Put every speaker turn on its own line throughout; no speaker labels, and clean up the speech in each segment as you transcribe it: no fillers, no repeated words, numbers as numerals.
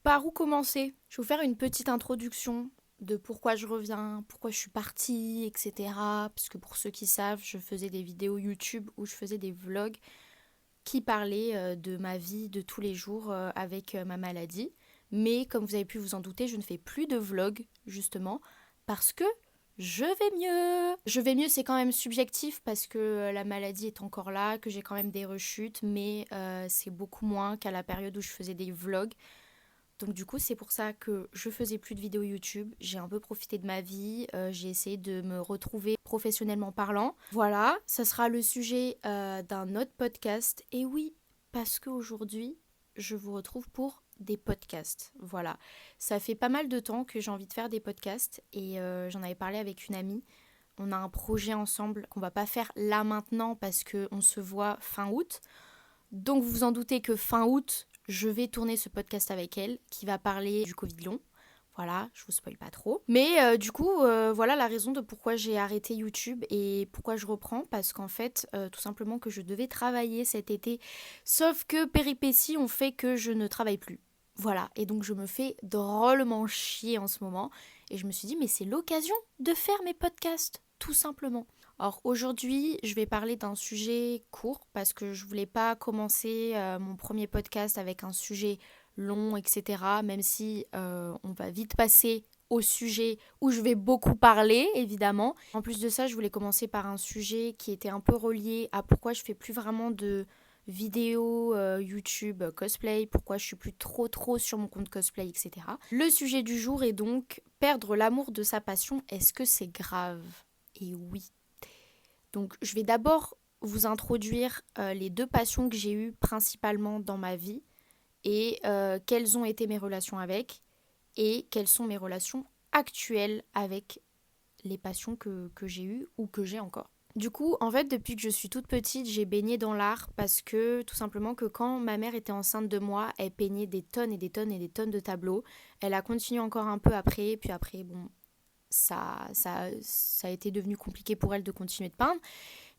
Par où commencer? Je vais vous faire une petite introduction de pourquoi je reviens, pourquoi je suis partie, etc. Parce que pour ceux qui savent, je faisais des vidéos YouTube où je faisais des vlogs qui parlaient de ma vie de tous les jours avec ma maladie. Mais comme vous avez pu vous en douter, je ne fais plus de vlogs justement parce que je vais mieux. Je vais mieux, c'est quand même subjectif parce que la maladie est encore là, que j'ai quand même des rechutes, mais c'est beaucoup moins qu'à la période où je faisais des vlogs. Donc du coup, c'est pour ça que je faisais plus de vidéos YouTube. J'ai un peu profité de ma vie. J'ai essayé de me retrouver professionnellement parlant. Voilà, ça sera le sujet d'un autre podcast. Et oui, parce qu'aujourd'hui, je vous retrouve pour des podcasts. Voilà, ça fait pas mal de temps que j'ai envie de faire des podcasts et j'en avais parlé avec une amie. On a un projet ensemble qu'on va pas faire là maintenant parce qu'on se voit fin août. Donc vous vous en doutez que fin août, je vais tourner ce podcast avec elle qui va parler du Covid long. Voilà, je vous spoil pas trop. Mais du coup, voilà la raison de pourquoi j'ai arrêté YouTube et pourquoi je reprends. Parce qu'en fait, tout simplement que je devais travailler cet été. Sauf que péripéties ont fait que je ne travaille plus. Voilà, et donc je me fais drôlement chier en ce moment. Et je me suis dit, mais c'est l'occasion de faire mes podcasts, tout simplement. Alors aujourd'hui, je vais parler d'un sujet court parce que je voulais pas commencer mon premier podcast avec un sujet long, etc. Même si on va vite passer au sujet où je vais beaucoup parler, évidemment. En plus de ça, je voulais commencer par un sujet qui était un peu relié à pourquoi je fais plus vraiment de vidéos YouTube cosplay, pourquoi je suis plus trop sur mon compte cosplay, etc. Le sujet du jour est donc perdre l'amour de sa passion, est-ce que c'est grave? Et oui. Donc je vais d'abord vous introduire les deux passions que j'ai eues principalement dans ma vie et quelles ont été mes relations avec et quelles sont mes relations actuelles avec les passions que j'ai eues ou que j'ai encore. Du coup, en fait, depuis que je suis toute petite, j'ai baigné dans l'art parce que tout simplement que quand ma mère était enceinte de moi, elle peignait des tonnes et des tonnes et des tonnes de tableaux. Elle a continué encore un peu après, puis après, bon, ça a été devenu compliqué pour elle de continuer de peindre.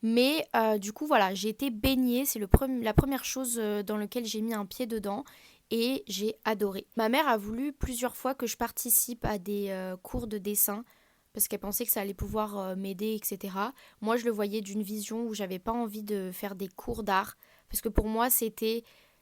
Mais du coup, voilà, j'ai été baignée. C'est la première chose dans laquelle j'ai mis un pied dedans et j'ai adoré. Ma mère a voulu plusieurs fois que je participe à des cours de dessin parce qu'elle pensait que ça allait pouvoir m'aider, etc. Moi, je le voyais d'une vision où j'avais pas envie de faire des cours d'art parce que pour moi,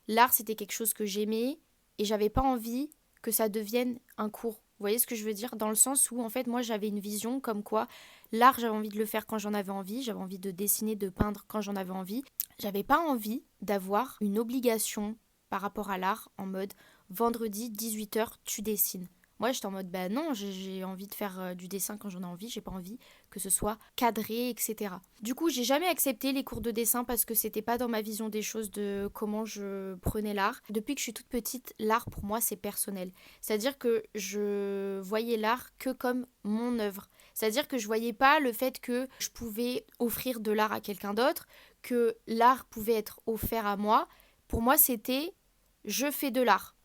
l'art, c'était quelque chose que j'aimais et j'avais pas envie que ça devienne un cours. Vous voyez ce que je veux dire? Dans le sens où, en fait, moi, j'avais une vision comme quoi l'art, j'avais envie de le faire quand j'en avais envie, j'avais envie de dessiner, de peindre quand j'en avais envie. J'avais pas envie d'avoir une obligation par rapport à l'art en mode vendredi 18h tu dessines. Moi j'étais en mode bah non, j'ai envie de faire du dessin quand j'en ai envie, j'ai pas envie que ce soit cadré, etc. Du coup j'ai jamais accepté les cours de dessin parce que c'était pas dans ma vision des choses de comment je prenais l'art. Depuis que je suis toute petite, l'art pour moi c'est personnel. C'est-à-dire que je voyais l'art que comme mon œuvre. C'est-à-dire que je voyais pas le fait que je pouvais offrir de l'art à quelqu'un d'autre, que l'art pouvait être offert à moi. Pour moi, c'était je fais de l'art.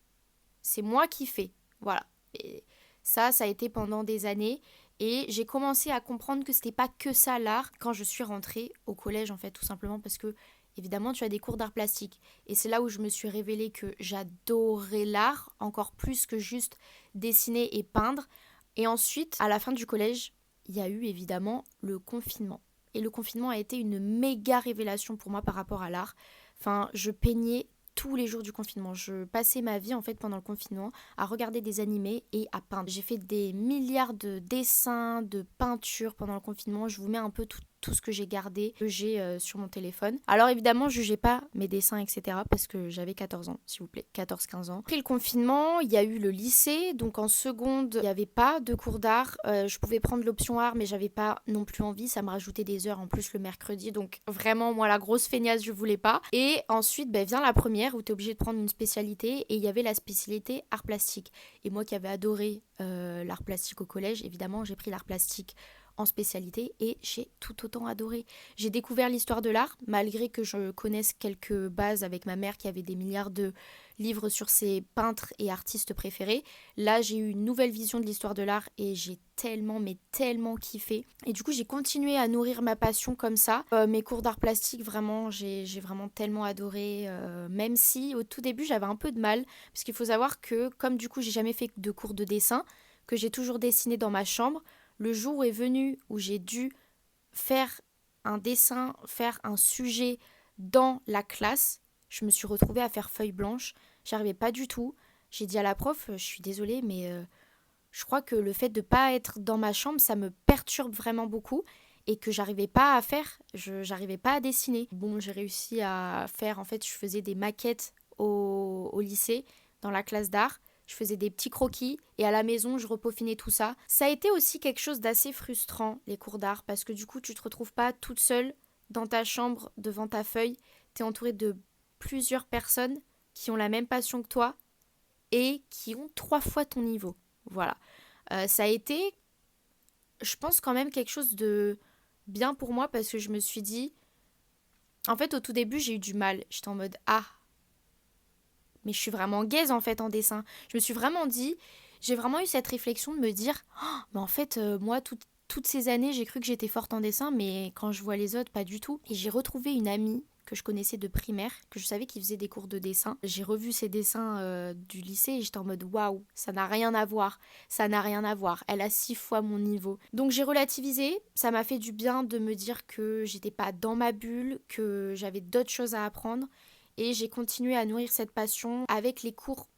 C'est moi qui fais. Voilà. Et ça a été pendant des années. Et j'ai commencé à comprendre que c'était pas que ça l'art quand je suis rentrée au collège, en fait, tout simplement parce que, évidemment, tu as des cours d'art plastique. Et c'est là où je me suis révélée que j'adorais l'art, encore plus que juste dessiner et peindre. Et ensuite, à la fin du collège, il y a eu évidemment le confinement. Et le confinement a été une méga révélation pour moi par rapport à l'art. Enfin, je peignais tous les jours du confinement. Je passais ma vie en fait pendant le confinement à regarder des animés et à peindre. J'ai fait des milliards de dessins, de peintures pendant le confinement. Je vous mets un peu tout ce que j'ai gardé, que j'ai sur mon téléphone. Alors évidemment, jugez pas mes dessins, etc. parce que j'avais 14 ans, s'il vous plaît, 14-15 ans. Après le confinement, il y a eu le lycée. Donc en seconde, il n'y avait pas de cours d'art. Je pouvais prendre l'option art, mais j'avais pas non plus envie. Ça me rajoutait des heures en plus le mercredi. Donc vraiment, moi, la grosse feignasse, je voulais pas. Et ensuite, vient la première où tu es obligé de prendre une spécialité. Et il y avait la spécialité art plastique. Et moi qui avais adoré l'art plastique au collège, évidemment, j'ai pris l'art plastique en spécialité et j'ai tout autant adoré. J'ai découvert l'histoire de l'art, malgré que je connaisse quelques bases avec ma mère qui avait des milliards de livres sur ses peintres et artistes préférés. Là, j'ai eu une nouvelle vision de l'histoire de l'art et j'ai tellement, mais tellement kiffé. Et du coup, j'ai continué à nourrir ma passion comme ça. Mes cours d'art plastique, vraiment, j'ai vraiment tellement adoré. Même si au tout début, j'avais un peu de mal. Parce qu'il faut savoir que, comme du coup, j'ai jamais fait de cours de dessin, que j'ai toujours dessiné dans ma chambre, le jour est venu où j'ai dû faire un dessin, faire un sujet dans la classe, je me suis retrouvée à faire feuille blanche. J'arrivais pas du tout. J'ai dit à la prof, je suis désolée, mais je crois que le fait de ne pas être dans ma chambre, ça me perturbe vraiment beaucoup et que j'arrivais pas à faire, j'arrivais pas à dessiner. Bon, j'ai réussi à faire, en fait, je faisais des maquettes au lycée, dans la classe d'art. Je faisais des petits croquis et à la maison, je repaufinais tout ça. Ça a été aussi quelque chose d'assez frustrant, les cours d'art, parce que du coup, tu te retrouves pas toute seule dans ta chambre devant ta feuille. Tu es entourée de plusieurs personnes qui ont la même passion que toi et qui ont 3 fois ton niveau. Voilà. Ça a été, je pense, quand même quelque chose de bien pour moi parce que je me suis dit, en fait, au tout début, j'ai eu du mal. J'étais en mode, ah, mais je suis vraiment gaze en fait en dessin. Je me suis vraiment dit, j'ai vraiment eu cette réflexion de me dire, oh, mais en fait, moi, toutes ces années, j'ai cru que j'étais forte en dessin, mais quand je vois les autres, pas du tout. Et j'ai retrouvé une amie que je connaissais de primaire, que je savais qu'il faisait des cours de dessin. J'ai revu ses dessins du lycée et j'étais en mode waouh, ça n'a rien à voir, ça n'a rien à voir. Elle a 6 fois mon niveau. Donc j'ai relativisé, ça m'a fait du bien de me dire que j'étais pas dans ma bulle, que j'avais d'autres choses à apprendre et j'ai continué à nourrir cette passion avec les cours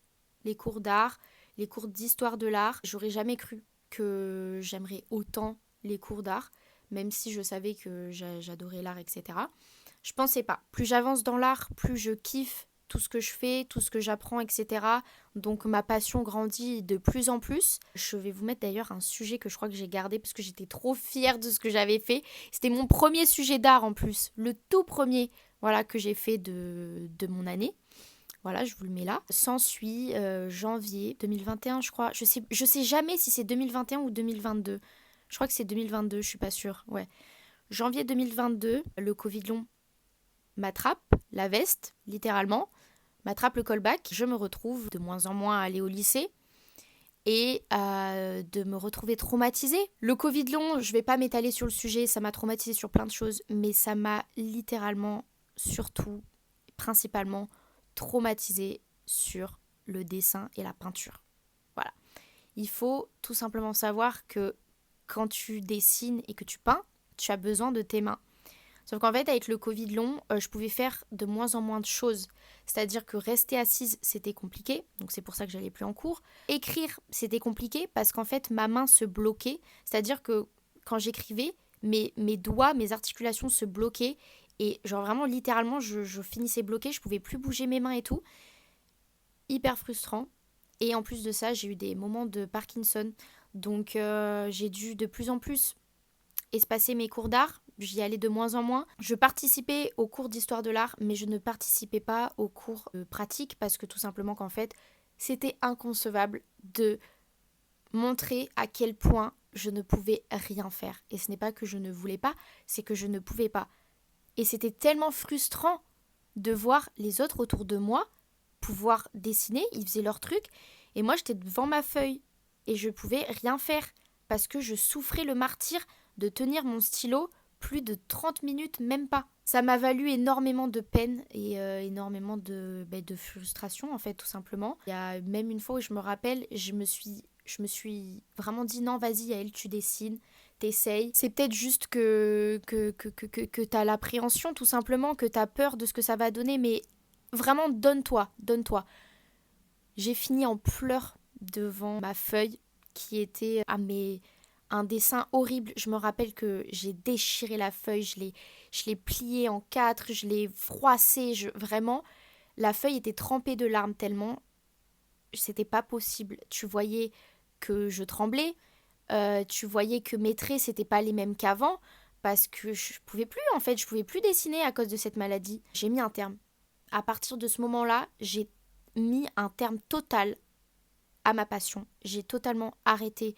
d'art, les cours d'histoire de l'art. J'aurais jamais cru que j'aimerais autant les cours d'art, même si je savais que j'adorais l'art, etc. Je pensais pas. Plus j'avance dans l'art, plus je kiffe tout ce que je fais, tout ce que j'apprends, etc. Donc ma passion grandit de plus en plus. Je vais vous mettre d'ailleurs un sujet que je crois que j'ai gardé parce que j'étais trop fière de ce que j'avais fait. C'était mon premier sujet d'art en plus, le tout premier, voilà, que j'ai fait de mon année. Voilà, je vous le mets là. S'ensuit janvier 2021, je crois. Je sais jamais si c'est 2021 ou 2022. Je crois que c'est 2022, je suis pas sûre. Ouais. Janvier 2022, le Covid long m'attrape, la veste, littéralement, m'attrape le callback. Je me retrouve de moins en moins à aller au lycée et de me retrouver traumatisée. Le Covid long, je vais pas m'étaler sur le sujet, ça m'a traumatisée sur plein de choses, mais ça m'a littéralement, surtout, principalement, traumatisée sur le dessin et la peinture. Voilà. Il faut tout simplement savoir que quand tu dessines et que tu peins, tu as besoin de tes mains. Sauf qu'en fait, avec le Covid long, je pouvais faire de moins en moins de choses. C'est-à-dire que rester assise, c'était compliqué. Donc c'est pour ça que j'allais plus en cours. Écrire, c'était compliqué parce qu'en fait, ma main se bloquait. C'est-à-dire que quand j'écrivais, mes doigts, mes articulations se bloquaient. Et genre vraiment, littéralement, je finissais bloquée. Je pouvais plus bouger mes mains et tout. Hyper frustrant. Et en plus de ça, j'ai eu des moments de Parkinson. Donc j'ai dû de plus en plus espacer mes cours d'art. J'y allais de moins en moins. Je participais aux cours d'histoire de l'art, mais je ne participais pas aux cours pratiques parce que tout simplement qu'en fait, c'était inconcevable de montrer à quel point je ne pouvais rien faire. Et ce n'est pas que je ne voulais pas, c'est que je ne pouvais pas. Et c'était tellement frustrant de voir les autres autour de moi pouvoir dessiner, ils faisaient leur truc, et moi j'étais devant ma feuille et je pouvais rien faire parce que je souffrais le martyre de tenir mon stylo plus de 30 minutes, même pas. Ça m'a valu énormément de peine et énormément de frustration, en fait, tout simplement. Il y a même une fois où je me rappelle, je me suis vraiment dit non, vas-y, Yael, tu dessines, t'essayes. C'est peut-être juste que t'as l'appréhension, tout simplement, que t'as peur de ce que ça va donner, mais vraiment, donne-toi. J'ai fini en pleurs devant ma feuille qui était un dessin horrible. Je me rappelle que j'ai déchiré la feuille, je l'ai pliée en 4, je l'ai froissée. Vraiment, la feuille était trempée de larmes tellement c'était pas possible. Tu voyais que je tremblais, tu voyais que mes traits, c'était pas les mêmes qu'avant parce que je pouvais plus, en fait, je pouvais plus dessiner à cause de cette maladie. J'ai mis un terme. À partir de ce moment-là, j'ai mis un terme total à ma passion. J'ai totalement arrêté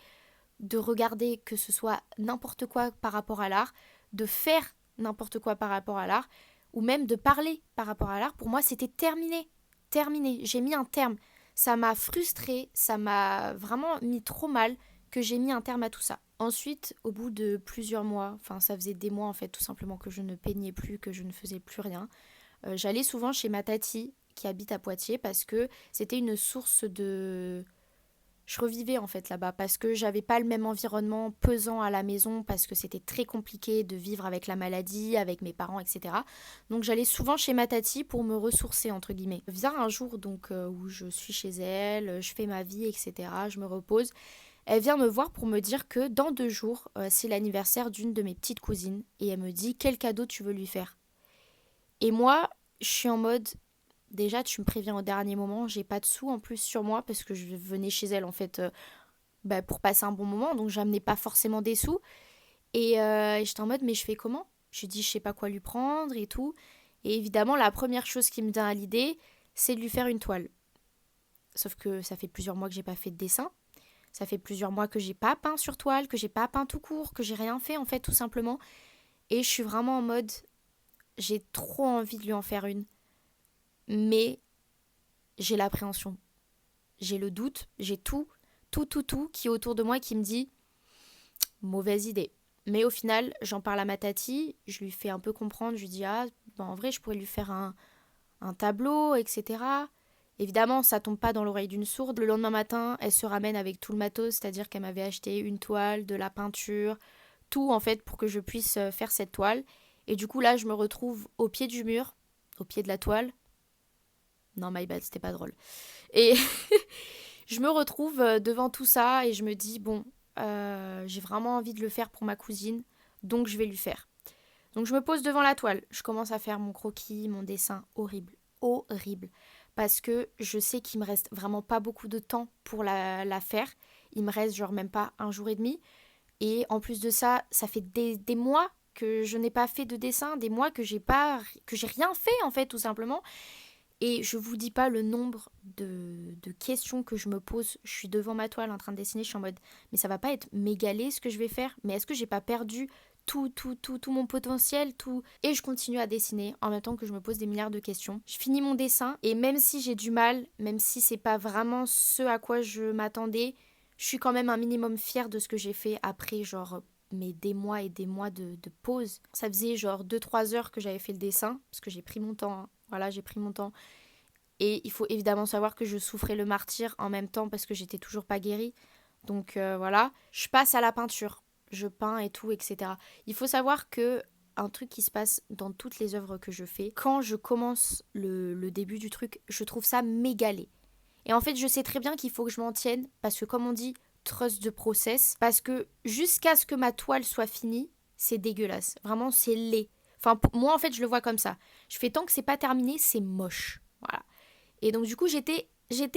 de regarder que ce soit n'importe quoi par rapport à l'art, de faire n'importe quoi par rapport à l'art, ou même de parler par rapport à l'art, pour moi c'était terminé. Terminé. J'ai mis un terme. Ça m'a frustrée, ça m'a vraiment mis trop mal que j'ai mis un terme à tout ça. Ensuite, au bout de plusieurs mois, enfin ça faisait des mois en fait tout simplement que je ne peignais plus, que je ne faisais plus rien, j'allais souvent chez ma tati qui habite à Poitiers parce que c'était une source de... Je revivais en fait là-bas parce que j'avais pas le même environnement pesant à la maison parce que c'était très compliqué de vivre avec la maladie, avec mes parents, etc. Donc j'allais souvent chez ma tati pour me ressourcer entre guillemets. Vient un jour donc où je suis chez elle, je fais ma vie, etc. Je me repose. Elle vient me voir pour me dire que dans 2 jours, c'est l'anniversaire d'une de mes petites cousines et elle me dit quel cadeau tu veux lui faire. Et moi, je suis en mode, déjà, tu me préviens au dernier moment, j'ai pas de sous en plus sur moi parce que je venais chez elle en fait pour passer un bon moment, donc j'amenais pas forcément des sous. Et j'étais en mode, mais je fais comment? Je lui dis, je sais pas quoi lui prendre et tout. Et évidemment, la première chose qui me vient à l'idée, c'est de lui faire une toile. Sauf que ça fait plusieurs mois que j'ai pas fait de dessin. Ça fait plusieurs mois que j'ai pas peint sur toile, que j'ai pas peint tout court, que j'ai rien fait en fait tout simplement. Et je suis vraiment en mode, j'ai trop envie de lui en faire une. Mais j'ai l'appréhension. J'ai le doute, j'ai tout qui est autour de moi qui me dit mauvaise idée. Mais au final, j'en parle à ma tati, je lui fais un peu comprendre, je lui dis ah, ben en vrai, je pourrais lui faire un tableau, etc. Évidemment, ça tombe pas dans l'oreille d'une sourde. Le lendemain matin, elle se ramène avec tout le matos, c'est-à-dire qu'elle m'avait acheté une toile, de la peinture, tout en fait pour que je puisse faire cette toile. Et du coup, là, je me retrouve au pied du mur, au pied de la toile. Non, my bad, c'était pas drôle. Et je me retrouve devant tout ça et je me dis, bon, j'ai vraiment envie de le faire pour ma cousine, donc je vais lui faire. Donc je me pose devant la toile, je commence à faire mon croquis, mon dessin horrible, horrible. Parce que je sais qu'il me reste vraiment pas beaucoup de temps pour la faire. Il me reste genre même pas un jour et demi. Et en plus de ça, ça fait des mois que je n'ai pas fait de dessin, des mois que j'ai rien fait en fait tout simplement. Et je vous dis pas le nombre de questions que je me pose. Je suis devant ma toile en train de dessiner, je suis en mode mais ça va pas être mégalé ce que je vais faire. Mais est-ce que j'ai pas perdu tout mon potentiel, tout. Et je continue à dessiner en même temps que je me pose des milliards de questions. Je finis mon dessin et même si j'ai du mal, même si c'est pas vraiment ce à quoi je m'attendais, je suis quand même un minimum fière de ce que j'ai fait après genre mais des mois et des mois de pause. Ça faisait genre 2-3 heures que j'avais fait le dessin, parce que j'ai pris mon temps, hein. Voilà, j'ai pris mon temps. Et il faut évidemment savoir que je souffrais le martyre en même temps parce que j'étais toujours pas guérie. Donc voilà, je passe à la peinture. Je peins et tout, etc. Il faut savoir que un truc qui se passe dans toutes les œuvres que je fais, quand je commence le début du truc, je trouve ça méga laid. Et en fait, je sais très bien qu'il faut que je m'en tienne parce que comme on dit, trust the process. Parce que jusqu'à ce que ma toile soit finie, c'est dégueulasse. Vraiment, c'est laid. Enfin, moi, en fait, je le vois comme ça. Je fais tant que c'est pas terminé, c'est moche. Voilà. Et donc du coup, j'étais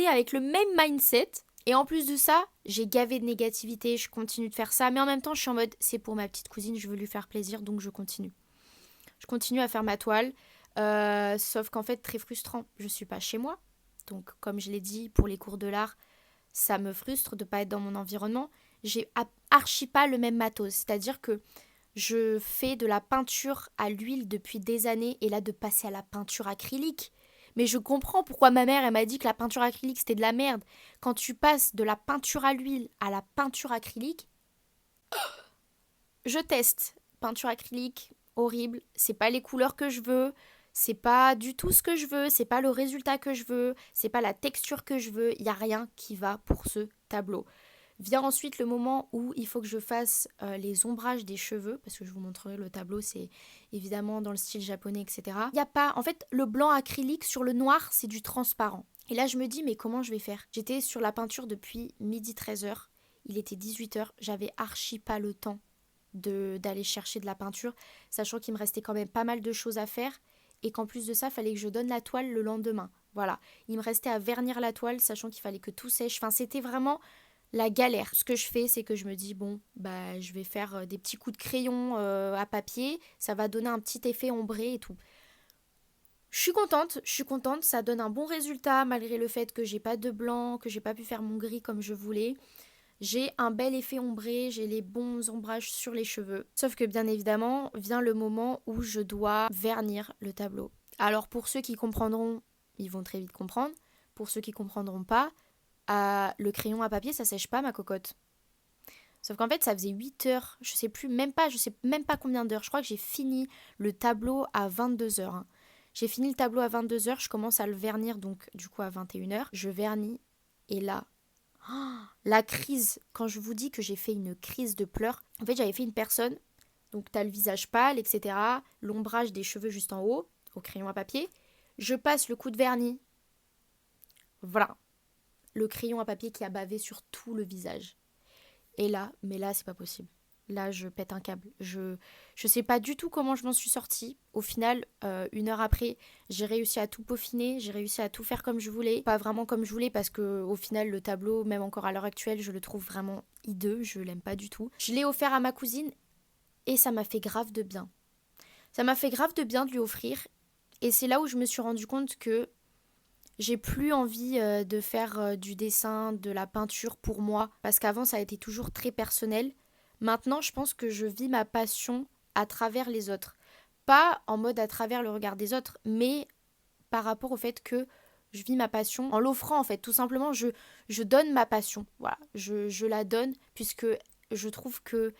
avec le même mindset. Et en plus de ça, j'ai gavé de négativité, je continue de faire ça. Mais en même temps, je suis en mode, c'est pour ma petite cousine, je veux lui faire plaisir, donc je continue. Je continue à faire ma toile. Sauf qu'en fait, très frustrant, je suis pas chez moi. Donc comme je l'ai dit, pour les cours de l'art, ça me frustre de pas être dans mon environnement. J'ai archi pas le même matos. C'est-à-dire que je fais de la peinture à l'huile depuis des années. Et là, de passer à la peinture acrylique. Mais je comprends pourquoi ma mère, elle m'a dit que la peinture acrylique, c'était de la merde. Quand tu passes de la peinture à l'huile à la peinture acrylique, je teste. Peinture acrylique, horrible. C'est pas les couleurs que je veux. C'est pas du tout ce que je veux. C'est pas le résultat que je veux. C'est pas la texture que je veux. Il y a rien qui va pour ce tableau. Vient ensuite le moment où il faut que je fasse les ombrages des cheveux, parce que je vous montrerai le tableau, c'est évidemment dans le style japonais, etc. Il n'y a pas, en fait, le blanc acrylique sur le noir, c'est du transparent. Et là, je me dis, mais comment je vais faire? J'étais sur la peinture depuis midi 13h, il était 18h, j'avais archi pas le temps d'aller chercher de la peinture, sachant qu'il me restait quand même pas mal de choses à faire, et qu'en plus de ça, il fallait que je donne la toile le lendemain. Voilà, il me restait à vernir la toile, sachant qu'il fallait que tout sèche. Enfin, c'était vraiment la galère. Ce que je fais, c'est que je me dis, bon, bah, je vais faire des petits coups de crayon à papier. Ça va donner un petit effet ombré et tout. Je suis contente, ça donne un bon résultat malgré le fait que j'ai pas de blanc, que j'ai pas pu faire mon gris comme je voulais. j'ai un bel effet ombré, j'ai les bons ombrages sur les cheveux. Sauf que bien évidemment, vient le moment où je dois vernir le tableau. Alors pour ceux qui comprendront, ils vont très vite comprendre. Pour ceux qui comprendront pas, le crayon à papier, ça sèche pas ma cocotte. Sauf qu'en fait, ça faisait 8 heures, je sais même pas combien d'heures. Je crois que j'ai fini le tableau à 22 heures. J'ai fini le tableau à 22 heures, je commence à le vernir donc du coup à 21 heures. Je vernis et là, la crise, quand je vous dis que j'ai fait une crise de pleurs, en fait j'avais fait une personne, donc t'as le visage pâle, etc. L'ombrage des cheveux juste en haut, au crayon à papier. Je passe le coup de vernis. Voilà, le crayon à papier qui a bavé sur tout le visage. Et là, mais là, c'est pas possible. Là, je pète un câble. Je sais pas du tout comment je m'en suis sortie. Au final, 1 heure après, j'ai réussi à tout peaufiner, j'ai réussi à tout faire comme je voulais. Pas vraiment comme je voulais parce que au final, le tableau, même encore à l'heure actuelle, je le trouve vraiment hideux. Je l'aime pas du tout. Je l'ai offert à ma cousine et ça m'a fait grave de bien. Ça m'a fait grave de bien de lui offrir. Et c'est là où je me suis rendu compte que j'ai plus envie de faire du dessin, de la peinture pour moi, parce qu'avant ça a été toujours très personnel. Maintenant, je pense que je vis ma passion à travers les autres. Pas en mode à travers le regard des autres, mais par rapport au fait que je vis ma passion en l'offrant en fait. Tout simplement, je donne ma passion. Voilà, je la donne puisque je trouve que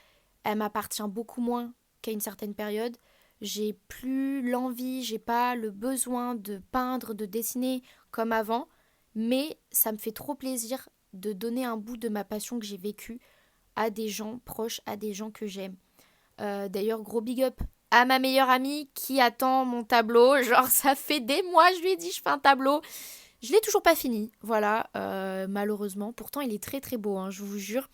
elle m'appartient beaucoup moins qu'à une certaine période. J'ai plus l'envie, j'ai pas le besoin de peindre, de dessiner comme avant, mais ça me fait trop plaisir de donner un bout de ma passion que j'ai vécue à des gens proches, à des gens que j'aime. D'ailleurs, gros big up à ma meilleure amie qui attend mon tableau. Genre, ça fait des mois, je lui ai dit, je fais un tableau. Je l'ai toujours pas fini, voilà, malheureusement. Pourtant, il est très très beau, hein, je vous jure.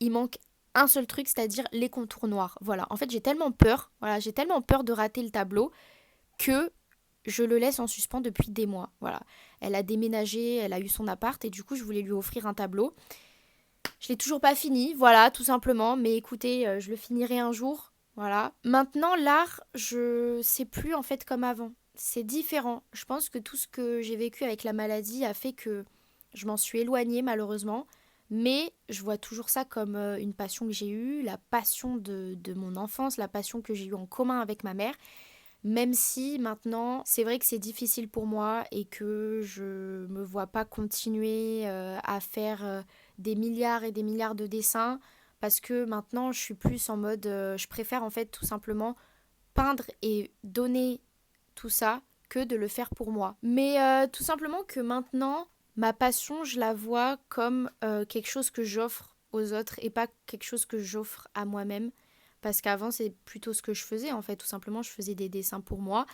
Il manque un seul truc, c'est-à-dire les contours noirs. Voilà, en fait, j'ai tellement peur de rater le tableau que je le laisse en suspens depuis des mois. Voilà, elle a déménagé, elle a eu son appart et du coup, je voulais lui offrir un tableau. Je l'ai toujours pas fini, voilà, tout simplement. Mais écoutez, je le finirai un jour. Voilà. Maintenant, l'art, je sais plus en fait comme avant. C'est différent. Je pense que tout ce que j'ai vécu avec la maladie a fait que je m'en suis éloignée malheureusement. Mais je vois toujours ça comme une passion que j'ai eue, la passion de mon enfance, la passion que j'ai eue en commun avec ma mère. Même si maintenant, c'est vrai que c'est difficile pour moi et que je me vois pas continuer à faire des milliards et des milliards de dessins parce que maintenant, je suis plus en mode, je préfère en fait tout simplement peindre et donner tout ça que de le faire pour moi. Mais tout simplement que maintenant, ma passion, je la vois comme quelque chose que j'offre aux autres et pas quelque chose que j'offre à moi-même. Parce qu'avant, c'est plutôt ce que je faisais en fait. Tout simplement, je faisais des dessins pour moi.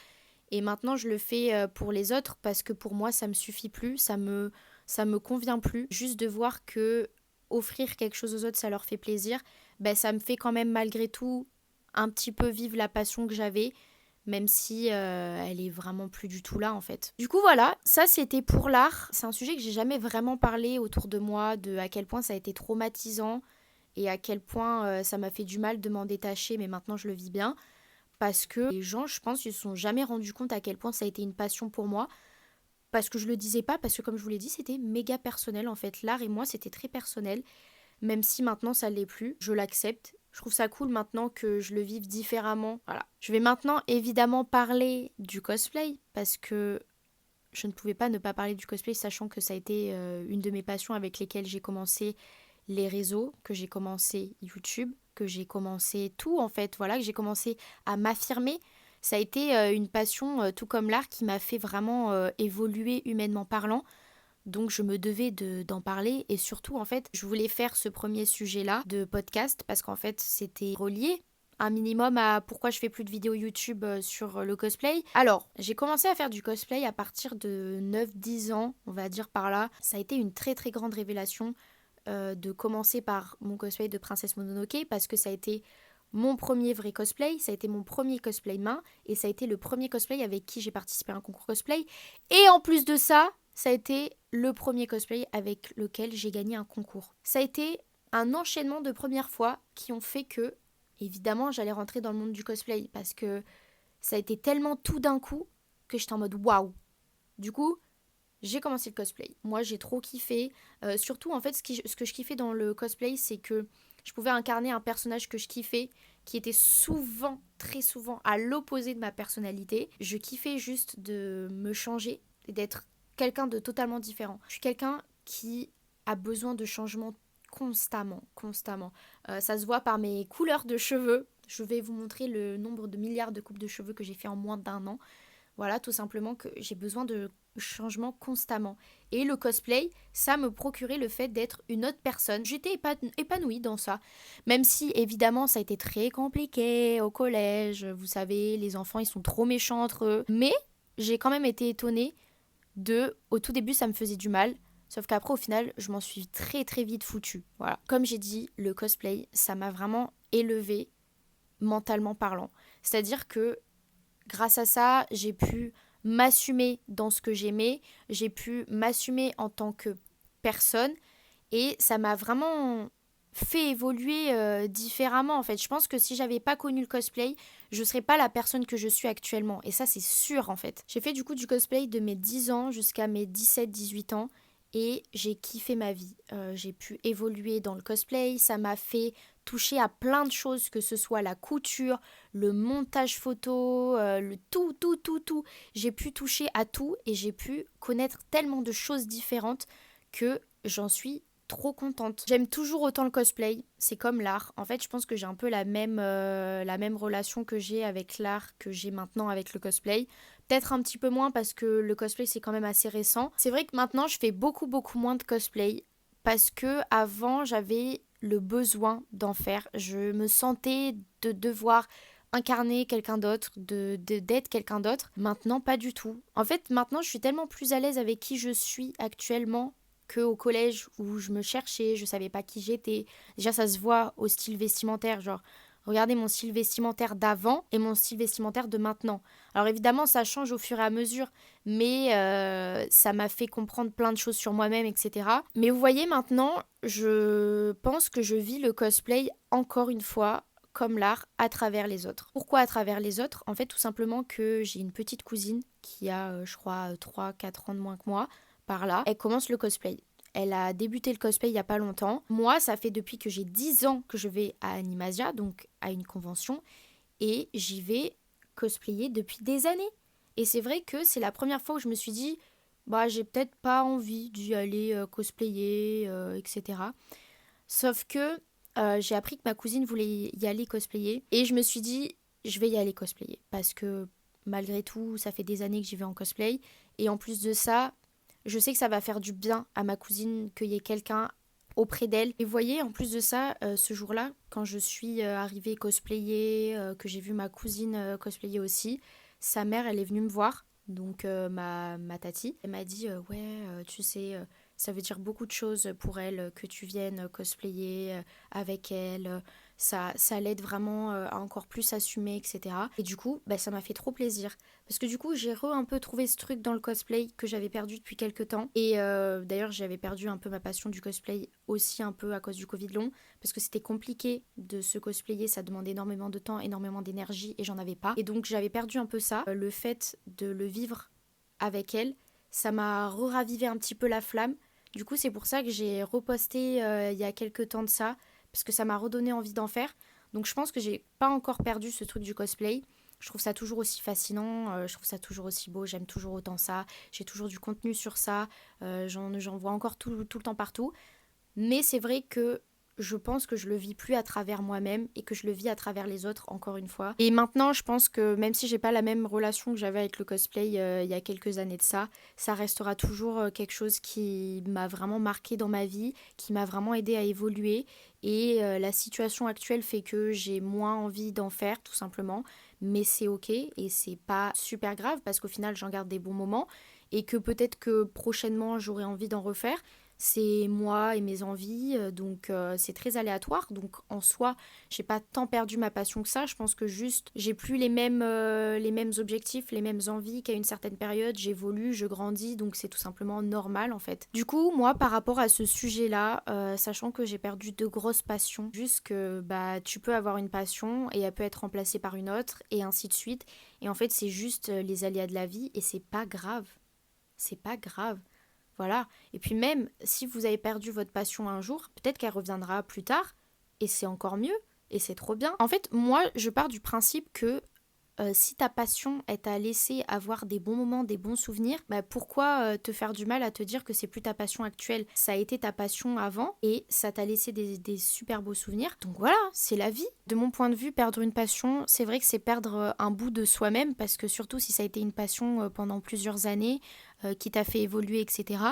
Et maintenant, je le fais pour les autres parce que pour moi, ça me suffit plus, ça me convient plus. Juste de voir que offrir quelque chose aux autres, ça leur fait plaisir, ben, ça me fait quand même malgré tout un petit peu vivre la passion que j'avais, même si elle est vraiment plus du tout là en fait. Du coup voilà, ça c'était pour l'art. C'est un sujet que j'ai jamais vraiment parlé autour de moi, de à quel point ça a été traumatisant et à quel point ça m'a fait du mal de m'en détacher, mais maintenant je le vis bien. Parce que les gens, je pense, ils se sont jamais rendus compte à quel point ça a été une passion pour moi. Parce que je le disais pas, parce que comme je vous l'ai dit, c'était méga personnel en fait. L'art et moi, c'était très personnel. Même si maintenant ça l'est plus, je l'accepte. Je trouve ça cool maintenant que je le vive différemment. Voilà. Je vais maintenant évidemment parler du cosplay parce que je ne pouvais pas ne pas parler du cosplay, sachant que ça a été une de mes passions avec lesquelles j'ai commencé les réseaux, que j'ai commencé YouTube, que j'ai commencé tout en fait, voilà, que j'ai commencé à m'affirmer. Ça a été une passion, tout comme l'art, qui m'a fait vraiment évoluer humainement parlant. Donc je me devais d'en parler et surtout en fait je voulais faire ce premier sujet-là de podcast parce qu'en fait c'était relié un minimum à pourquoi je fais plus de vidéos YouTube sur le cosplay. Alors j'ai commencé à faire du cosplay à partir de 9-10 ans, on va dire par là. Ça a été une très très grande révélation de commencer par mon cosplay de Princesse Mononoke parce que ça a été mon premier vrai cosplay, ça a été mon premier cosplay main et ça a été le premier cosplay avec qui j'ai participé à un concours cosplay. Et en plus de ça, ça a été le premier cosplay avec lequel j'ai gagné un concours. Ça a été un enchaînement de premières fois qui ont fait que, évidemment, j'allais rentrer dans le monde du cosplay parce que ça a été tellement tout d'un coup que j'étais en mode waouh. Du coup, j'ai commencé le cosplay. Moi, j'ai trop kiffé. Surtout, en fait, ce que je kiffais dans le cosplay, c'est que je pouvais incarner un personnage que je kiffais, qui était souvent, très souvent, à l'opposé de ma personnalité. Je kiffais juste de me changer et d'être quelqu'un de totalement différent. Je suis quelqu'un qui a besoin de changement constamment, constamment. Ça se voit par mes couleurs de cheveux. Je vais vous montrer le nombre de milliards de coupes de cheveux que j'ai fait en moins d'1 an. Voilà, tout simplement que j'ai besoin de changement constamment. Et le cosplay, ça me procurait le fait d'être une autre personne. J'étais épanouie dans ça. Même si, évidemment, ça a été très compliqué au collège. Vous savez, les enfants, ils sont trop méchants entre eux. Mais j'ai quand même été étonnée au tout début, ça me faisait du mal. Sauf qu'après, au final, je m'en suis très très vite foutue. Voilà. Comme j'ai dit, le cosplay, ça m'a vraiment élevée mentalement parlant. C'est-à-dire que grâce à ça, j'ai pu m'assumer dans ce que j'aimais, j'ai pu m'assumer en tant que personne et ça m'a vraiment fait évoluer différemment en fait. Je pense que si j'avais pas connu le cosplay, je serais pas la personne que je suis actuellement et ça c'est sûr en fait. J'ai fait du coup du cosplay de mes 10 ans jusqu'à mes 17-18 ans et j'ai kiffé ma vie. J'ai pu évoluer dans le cosplay, ça m'a fait toucher à plein de choses, que ce soit la couture, le montage photo, le tout, tout, tout, tout. J'ai pu toucher à tout et j'ai pu connaître tellement de choses différentes que j'en suis trop contente. J'aime toujours autant le cosplay, c'est comme l'art. En fait, je pense que j'ai un peu la même relation que j'ai avec l'art que j'ai maintenant avec le cosplay. Peut-être un petit peu moins parce que le cosplay c'est quand même assez récent. C'est vrai que maintenant je fais beaucoup beaucoup moins de cosplay parce que avant j'avais le besoin d'en faire. Je me sentais de devoir incarner quelqu'un d'autre, d'être quelqu'un d'autre. Maintenant, pas du tout. En fait, maintenant, je suis tellement plus à l'aise avec qui je suis actuellement qu'au collège où je me cherchais, je savais pas qui j'étais. Déjà, ça se voit au style vestimentaire, genre, regardez mon style vestimentaire d'avant et mon style vestimentaire de maintenant. Alors évidemment, ça change au fur et à mesure, mais ça m'a fait comprendre plein de choses sur moi-même, etc. Mais vous voyez, maintenant, je pense que je vis le cosplay encore une fois comme l'art à travers les autres. Pourquoi à travers les autres? En fait, tout simplement que j'ai une petite cousine qui a, je crois, 3-4 ans de moins que moi, par là. Elle commence le cosplay. Elle a débuté le cosplay il n'y a pas longtemps. Moi, ça fait depuis que j'ai 10 ans que je vais à Animasia, donc à une convention, et j'y vais cosplayer depuis des années. Et c'est vrai que c'est la première fois où je me suis dit, bah j'ai peut-être pas envie d'y aller cosplayer, etc. Sauf que j'ai appris que ma cousine voulait y aller cosplayer, et je me suis dit, je vais y aller cosplayer, parce que malgré tout, ça fait des années que j'y vais en cosplay, et en plus de ça, je sais que ça va faire du bien à ma cousine qu'il y ait quelqu'un auprès d'elle. Et vous voyez, en plus de ça, ce jour-là, quand je suis arrivée cosplayer, que j'ai vu ma cousine cosplayer aussi, sa mère, elle est venue me voir, donc ma tati. Elle m'a dit, ouais, tu sais, ça veut dire beaucoup de choses pour elle que tu viennes cosplayer avec elle. Ça l'aide vraiment à encore plus assumer, etc. Et du coup, bah, ça m'a fait trop plaisir. Parce que du coup, j'ai un peu trouvé ce truc dans le cosplay que j'avais perdu depuis quelques temps. Et d'ailleurs, j'avais perdu un peu ma passion du cosplay aussi un peu à cause du Covid long. Parce que c'était compliqué de se cosplayer, ça demandait énormément de temps, énormément d'énergie et j'en avais pas. Et donc, j'avais perdu un peu ça. Le fait de le vivre avec elle, ça m'a ravivé un petit peu la flamme. Du coup, c'est pour ça que j'ai reposté il y a quelques temps de ça. Parce que ça m'a redonné envie d'en faire. Donc, je pense que j'ai pas encore perdu ce truc du cosplay. Je trouve ça toujours aussi fascinant, je trouve ça toujours aussi beau, j'aime toujours autant ça, j'ai toujours du contenu sur ça, j'en vois encore tout le temps partout. Mais c'est vrai que je pense que je le vis plus à travers moi-même et que je le vis à travers les autres, encore une fois. Et maintenant, je pense que même si j'ai pas la même relation que j'avais avec le cosplay il y a quelques années de ça, ça restera toujours quelque chose qui m'a vraiment marqué dans ma vie, qui m'a vraiment aidé à évoluer. Et la situation actuelle fait que j'ai moins envie d'en faire, tout simplement. Mais c'est ok et c'est pas super grave parce qu'au final, j'en garde des bons moments et que peut-être que prochainement, j'aurai envie d'en refaire. C'est moi et mes envies, donc c'est très aléatoire. Donc en soi, j'ai pas tant perdu ma passion que ça. Je pense que juste, j'ai plus les mêmes objectifs, les mêmes envies qu'à une certaine période. J'évolue, je grandis, donc c'est tout simplement normal en fait. Du coup, moi, par rapport à ce sujet-là, sachant que j'ai perdu de grosses passions, juste que bah tu peux avoir une passion et elle peut être remplacée par une autre et ainsi de suite. Et en fait, c'est juste les aléas de la vie et c'est pas grave. C'est pas grave. Voilà. Et puis même si vous avez perdu votre passion un jour, peut-être qu'elle reviendra plus tard et c'est encore mieux et c'est trop bien. En fait, moi, je pars du principe que si ta passion, elle t'a laissé avoir des bons moments, des bons souvenirs, bah pourquoi te faire du mal à te dire que c'est plus ta passion actuelle? Ça a été ta passion avant et ça t'a laissé des super beaux souvenirs. Donc voilà, c'est la vie. De mon point de vue, perdre une passion, c'est vrai que c'est perdre un bout de soi-même parce que surtout si ça a été une passion pendant plusieurs années, qui t'a fait évoluer, etc.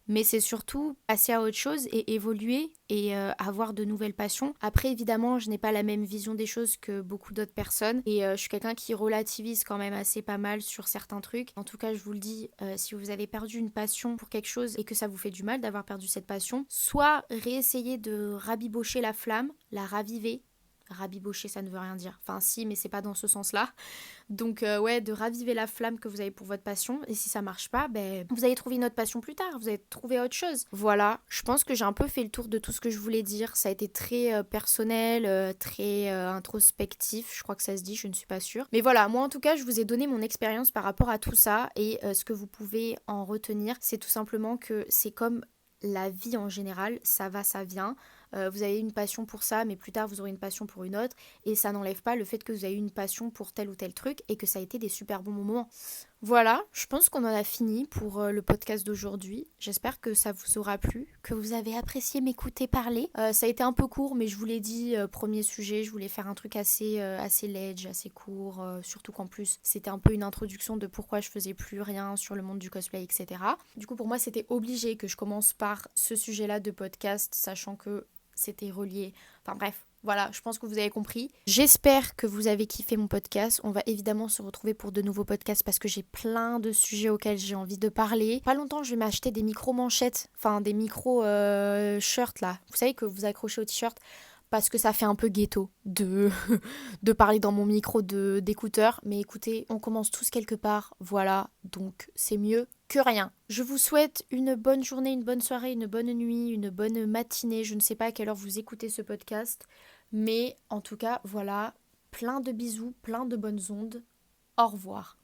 Mais c'est surtout passer à autre chose et évoluer et avoir de nouvelles passions. Après, évidemment, je n'ai pas la même vision des choses que beaucoup d'autres personnes et je suis quelqu'un qui relativise quand même assez pas mal sur certains trucs. En tout cas, je vous le dis, si vous avez perdu une passion pour quelque chose et que ça vous fait du mal d'avoir perdu cette passion, soit réessayez de rabibocher la flamme, la raviver. Rabibocher, ça ne veut rien dire. Enfin, si, mais c'est pas dans ce sens-là. Donc ouais, de raviver la flamme que vous avez pour votre passion. Et si ça marche pas, ben vous allez trouver une autre passion plus tard. Vous allez trouver autre chose. Voilà, je pense que j'ai un peu fait le tour de tout ce que je voulais dire. Ça a été très personnel, très introspectif. Je crois que ça se dit, je ne suis pas sûre. Mais voilà, moi en tout cas, je vous ai donné mon expérience par rapport à tout ça. Et ce que vous pouvez en retenir, c'est tout simplement que c'est comme la vie en général, ça va, ça vient. Vous avez une passion pour ça, mais plus tard vous aurez une passion pour une autre. Et ça n'enlève pas le fait que vous avez une passion pour tel ou tel truc et que ça a été des super bons moments. Voilà, je pense qu'on en a fini pour le podcast d'aujourd'hui. J'espère que ça vous aura plu, que vous avez apprécié m'écouter parler. Ça a été un peu court, mais je vous l'ai dit, premier sujet, je voulais faire un truc assez ledge, assez court. Surtout qu'en plus, c'était un peu une introduction de pourquoi je faisais plus rien sur le monde du cosplay, etc. Du coup, pour moi, c'était obligé que je commence par ce sujet-là de podcast, sachant que c'était relié. Enfin bref, voilà, je pense que vous avez compris. J'espère que vous avez kiffé mon podcast. On va évidemment se retrouver pour de nouveaux podcasts parce que j'ai plein de sujets auxquels j'ai envie de parler. Pas longtemps, je vais m'acheter des micro-manchettes, enfin des micro-shirts là. Vous savez que vous accrochez au t-shirt parce que ça fait un peu ghetto de parler dans mon micro d'écouteur. Mais écoutez, on commence tous quelque part, voilà, donc c'est mieux que rien. Je vous souhaite une bonne journée, une bonne soirée, une bonne nuit, une bonne matinée. Je ne sais pas à quelle heure vous écoutez ce podcast, mais en tout cas, voilà, plein de bisous, plein de bonnes ondes. Au revoir.